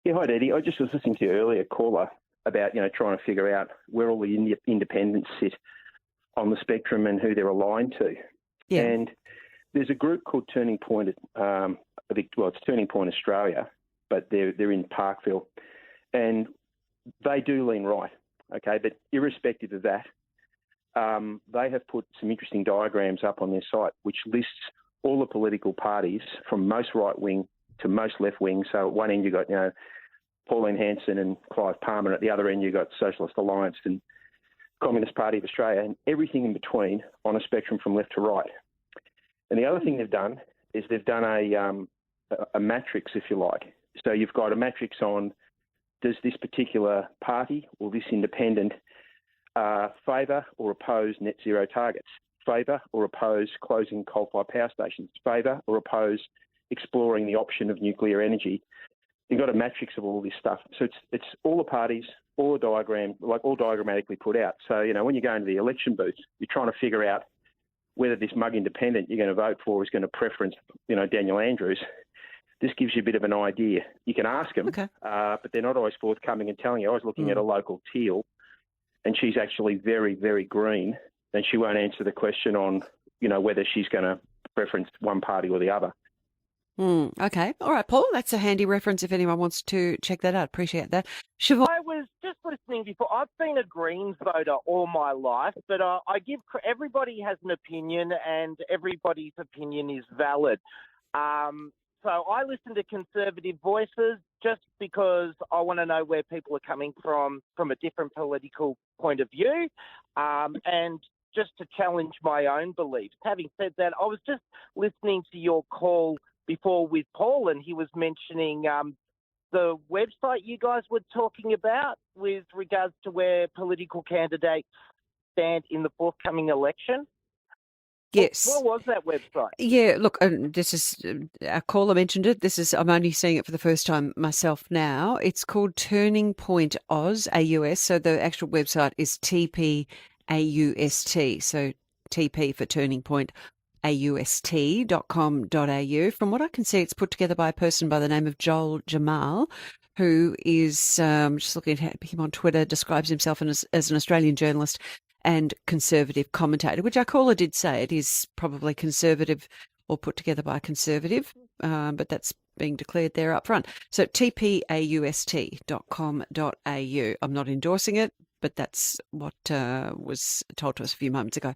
Yeah, hi, Eddie. I just was listening to your earlier caller about, trying to figure out where all the independents sit on the spectrum and who they're aligned to. Yeah. And there's a group called Turning Point, it's Turning Point Australia, but they're in Parkville, and they do lean right, okay? But irrespective of that, they have put some interesting diagrams up on their site which lists all the political parties from most right-wing to most left-wing. So at one end you've got, Pauline Hanson and Clive Palmer, and at the other end you've got Socialist Alliance and Communist Party of Australia, and everything in between on a spectrum from left to right. And the other thing they've done is they've done a matrix, if you like. So you've got a matrix on, does this particular party or this independent favour or oppose net zero targets, favour or oppose closing coal-fired power stations, favour or oppose exploring the option of nuclear energy. You've got a matrix of all this stuff. So it's all the parties, all the diagram, all diagrammatically put out. So, when you go into the election booth, you're trying to figure out whether this mug independent you're going to vote for is going to preference, Daniel Andrews. This gives you a bit of an idea. You can ask them, Okay. But they're not always forthcoming and telling you. I was looking at a local Teal, and she's actually very, very green, and she won't answer the question on, whether she's going to preference one party or the other. Okay. All right, Paul, that's a handy reference if anyone wants to check that out. Appreciate that. Siobhan. I was just listening before. I've been a Greens voter all my life, but everybody has an opinion and everybody's opinion is valid. So I listen to Conservative voices just because I want to know where people are coming from a different political point of view, and just to challenge my own beliefs. Having said that, I was just listening to your call before with Paul, and he was mentioning the website you guys were talking about with regards to where political candidates stand in the forthcoming election. Yes. What was that website? Yeah, look, this is, our caller mentioned it. I'm only seeing it for the first time myself now. It's called Turning Point Oz, AUS. So the actual website is TPAUST. So TP for Turning Point, AUST.com.au. From what I can see, it's put together by a person by the name of Joel Jamal, who is, just looking at him on Twitter, describes himself as an Australian journalist and conservative commentator, which our caller did say it is probably conservative or put together by a conservative, but that's being declared there up front. So tpaust.com.au. I'm not endorsing it, but that's what was told to us a few moments ago.